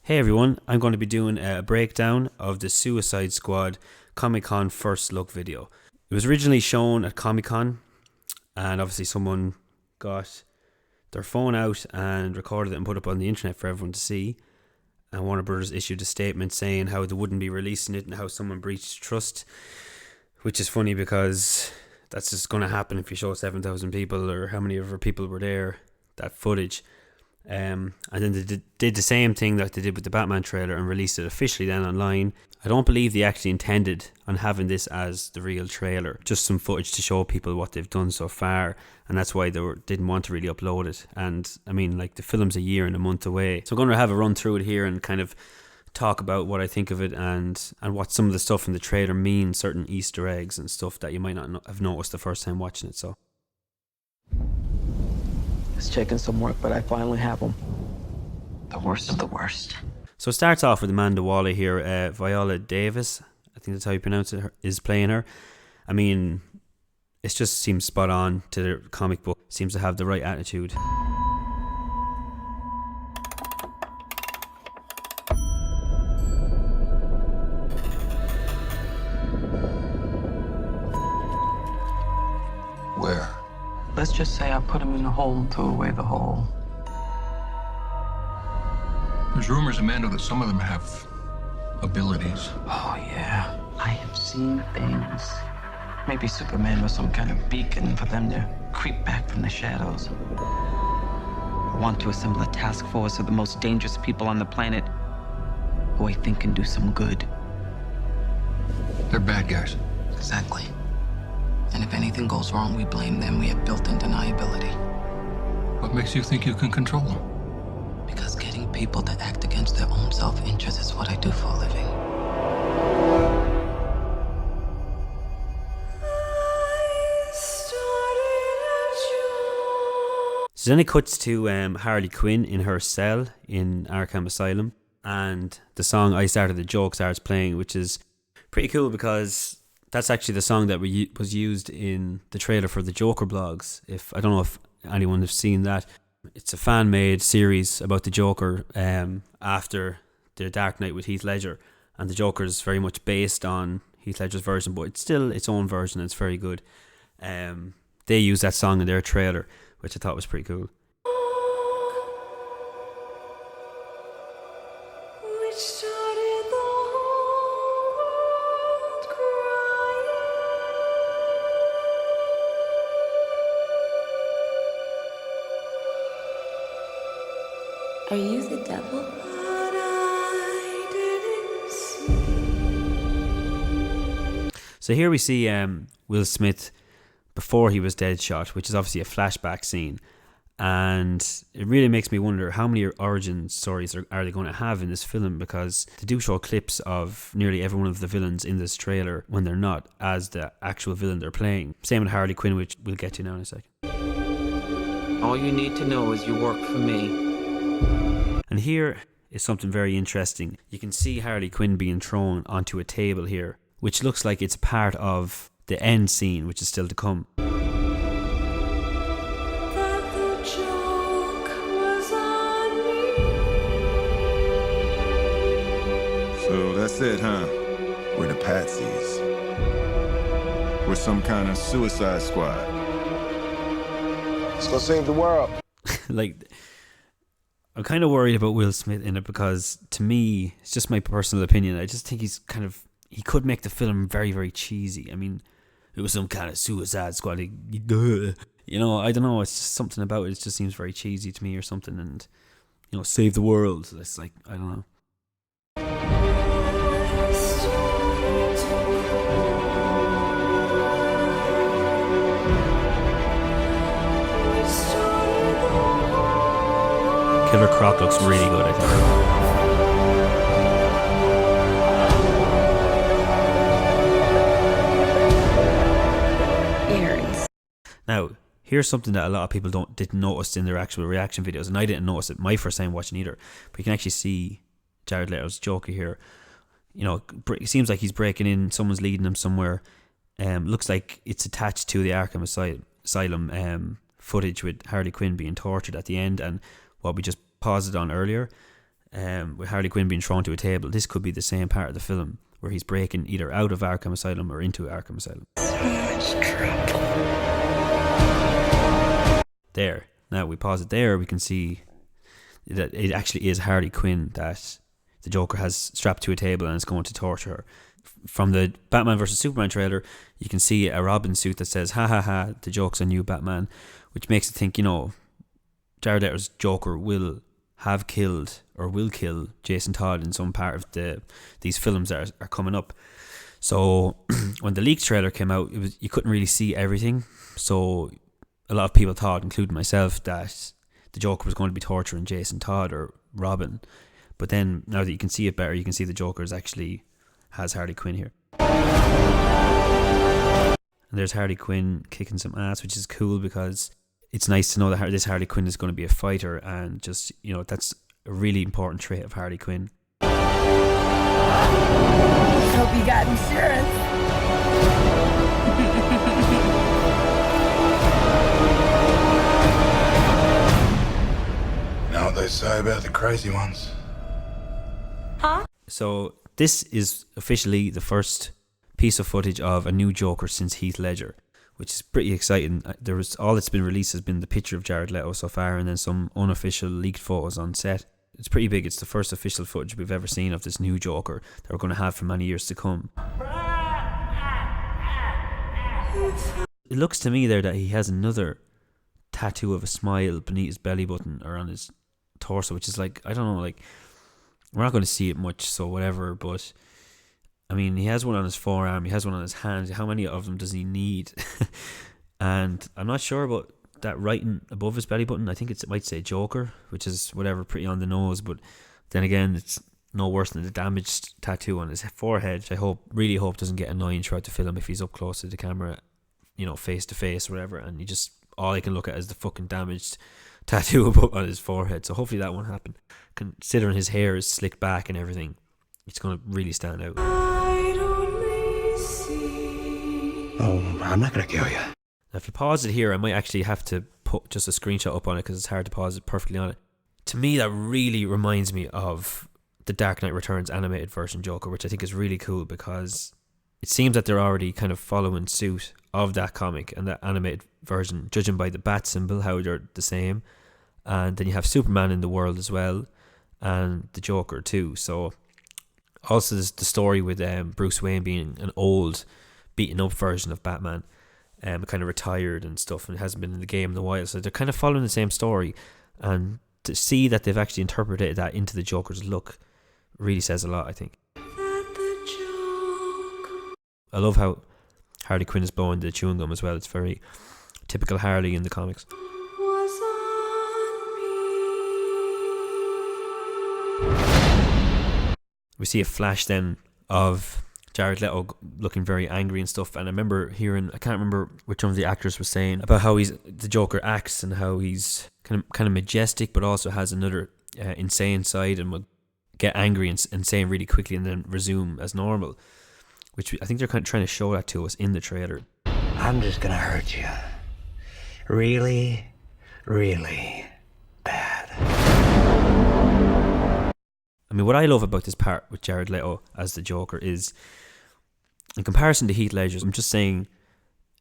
Hey everyone, I'm going to be doing a breakdown of the Suicide Squad Comic Con first look video. It was originally shown at Comic Con, and obviously someone got their phone out and recorded it and put it up on the internet for everyone to see. And Warner Brothers issued a statement saying how they wouldn't be releasing it and how someone breached trust, which is funny because that's just going to happen if you show 7,000 people or how many other people were there, that footage. And then they did the same thing that they did with the Batman trailer and released it officially then online. I don't believe they actually intended on having this as the real trailer, just some footage to show people what they've done so far, and that's why didn't want to really upload it. And I mean, like, the film's a year and a month away, so I'm going to have a run through it here and kind of talk about what I think of it and what some of the stuff in the trailer means, certain Easter eggs and stuff that you might not have noticed the first time watching it. So It's taking some work, but I finally have them. The worst of the worst. So it starts off with Amanda Waller here. Viola Davis, I think that's how you pronounce it, is playing her. I mean, it just seems spot on to the comic book. Seems to have the right attitude. Where? Let's just say I put him in a hole to away the hole. There's rumors, Amanda, that some of them have abilities. Oh, yeah. I have seen things. Maybe Superman was some kind of beacon for them to creep back from the shadows. I want to assemble a task force of the most dangerous people on the planet who I think can do some good. They're bad guys. Exactly. And if anything goes wrong, we blame them. We have built-in deniability. What makes you think you can control them? Because getting people to act against their own self-interest is what I do for a living. So then it cuts to Harley Quinn in her cell in Arkham Asylum, and the song I Started the Joke starts playing, which is pretty cool because that's actually the song that was used in the trailer for the Joker blogs. I don't know if anyone has seen that. It's a fan-made series about the Joker after The Dark Knight with Heath Ledger, and the Joker is very much based on Heath Ledger's version, but it's still its own version and it's very good. They use that song in their trailer, which I thought was pretty cool. Are you the devil? So here we see Will Smith before he was Deadshot, which is obviously a flashback scene, and it really makes me wonder how many origin stories are they going to have in this film, because they do show clips of nearly every one of the villains in this trailer when they're not as the actual villain they're playing. Same with Harley Quinn, which we'll get to now in a second. All you need to know is you work for me. And here is something very interesting. You can see Harley Quinn being thrown onto a table here, which looks like it's part of the end scene, which is still to come. So that's it, huh? We're the patsies. We're some kind of suicide squad. Let's go save the world. Like, I'm kind of worried about Will Smith in it because, to me, it's just my personal opinion, I just think he could make the film very, very cheesy. I mean, it was some kind of Suicide Squad. You know, I don't know. It's just something about it. It just seems very cheesy to me or something. And, you know, save the world. It's like, I don't know. Killer Croc looks really good, I think. Earrings. Now, here's something that a lot of people didn't notice in their actual reaction videos, and I didn't notice it my first time watching either. But you can actually see Jared Leto's Joker here. You know, it seems like he's breaking in. Someone's leading him somewhere. Looks like it's attached to the Arkham Asylum footage with Harley Quinn being tortured at the end, and what we just paused it on earlier. with Harley Quinn being thrown to a table, this could be the same part of the film where he's breaking either out of Arkham Asylum or into Arkham Asylum. So much trouble. There. Now we pause it there, we can see that it actually is Harley Quinn that the Joker has strapped to a table and is going to torture her. From the Batman vs Superman trailer, you can see a Robin suit that says, ha ha ha, the joke's on you, Batman, which makes it think, you know, Jared Leto's Joker will have killed or will kill Jason Todd in some part of these films that are coming up. So when the leaked trailer came out, you couldn't really see everything. So a lot of people thought, including myself, that the Joker was going to be torturing Jason Todd or Robin. But then now that you can see it better, you can see the Joker has Harley Quinn here. And there's Harley Quinn kicking some ass, which is cool because it's nice to know that this Harley Quinn is going to be a fighter, and just, you know, that's a really important trait of Harley Quinn. Hope you got insurance. Know what they say about the crazy ones? So this is officially the first piece of footage of a new Joker since Heath Ledger, which is pretty exciting. All that's been released has been the picture of Jared Leto so far, and then some unofficial leaked photos on set. It's pretty big. It's the first official footage we've ever seen of this new Joker that we're going to have for many years to come. It looks to me there that he has another tattoo of a smile beneath his belly button or on his torso, which is like, I don't know, like, we're not going to see it much, so whatever, but I mean, he has one on his forearm, he has one on his hand. How many of them does he need? And I'm not sure about that writing above his belly button. I think it might say Joker, which is whatever, pretty on the nose, but then again, it's no worse than the damaged tattoo on his forehead, which I really hope doesn't get annoying throughout the film if he's up close to the camera, you know, face to face or whatever, and all I can look at is the fucking damaged tattoo on his forehead. So hopefully that won't happen. Considering his hair is slicked back and everything, it's going to really stand out. Oh, I'm not gonna kill you. Now, if you pause it here, I might actually have to put just a screenshot up on it because it's hard to pause it perfectly on it. To me, that really reminds me of the Dark Knight Returns animated version Joker, which I think is really cool because it seems that they're already kind of following suit of that comic and that animated version, judging by the bat symbol, how they're the same. And then you have Superman in the world as well, and the Joker too. So also there's the story with Bruce Wayne being an old, beaten up version of Batman, kind of retired and stuff, and hasn't been in the game in a while. So they're kind of following the same story, and to see that they've actually interpreted that into the Joker's look really says a lot, I think. I love how Harley Quinn is blowing the chewing gum as well. It's very typical Harley in the comics. We see a flash then of Jared Leto looking very angry and stuff, and I remember hearing, I can't remember which one of the actors was saying about how the Joker acts and how he's kind of majestic but also has another insane side and will get angry and say really quickly and then resume as normal, which I think they're kind of trying to show that to us in the trailer. I'm just gonna hurt you. Really, really bad. I mean, what I love about this part with Jared Leto as the Joker is, in comparison to Heath Ledger's, I'm just saying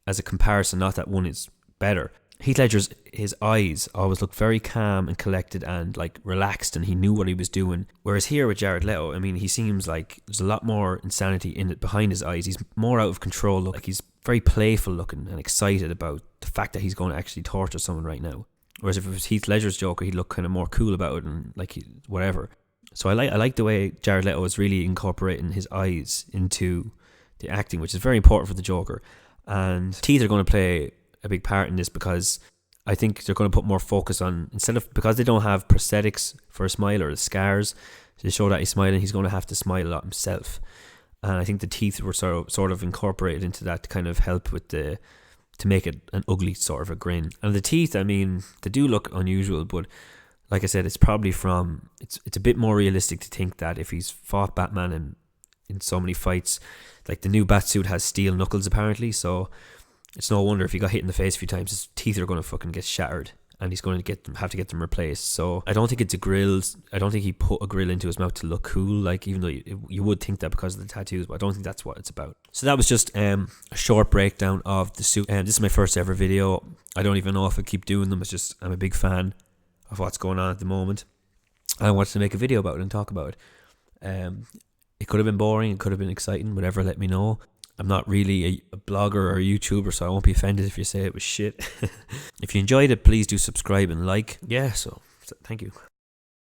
as a comparison, not that one is better. Heath Ledger's, his eyes always look very calm and collected and like relaxed, and he knew what he was doing. Whereas here with Jared Leto, I mean, he seems like there's a lot more insanity in it behind his eyes. He's more out of control. Like he's very playful looking and excited about the fact that he's going to actually torture someone right now. Whereas if it was Heath Ledger's Joker, he'd look kind of more cool about it and like whatever. So I like the way Jared Leto is really incorporating his eyes into the acting, which is very important for the Joker. And teeth are going to play a big part in this because I think they're going to put more focus on, because they don't have prosthetics for a smile or the scars to show that he's smiling, he's going to have to smile a lot himself. And I think the teeth were sort of incorporated into that to kind of help with to make it an ugly sort of a grin. And the teeth, I mean, they do look unusual, but like I said, it's probably it's a bit more realistic to think that if he's fought Batman in so many fights, like the new Batsuit has steel knuckles apparently, so it's no wonder if he got hit in the face a few times, his teeth are going to fucking get shattered. and he's going to have to get them replaced. So I don't think it's a grill. I don't think he put a grill into his mouth to look cool, like, even though you would think that because of the tattoos, but I don't think that's what it's about. So that was just a short breakdown of the suit. This is my first ever video. I don't even know if I keep doing them. It's just I'm a big fan of what's going on at the moment. I wanted to make a video about it and talk about it. It could have been boring, it could have been exciting, whatever, let me know. I'm not really a blogger or a YouTuber, so I won't be offended if you say it was shit. If you enjoyed it, please do subscribe and like. Yeah, so thank you.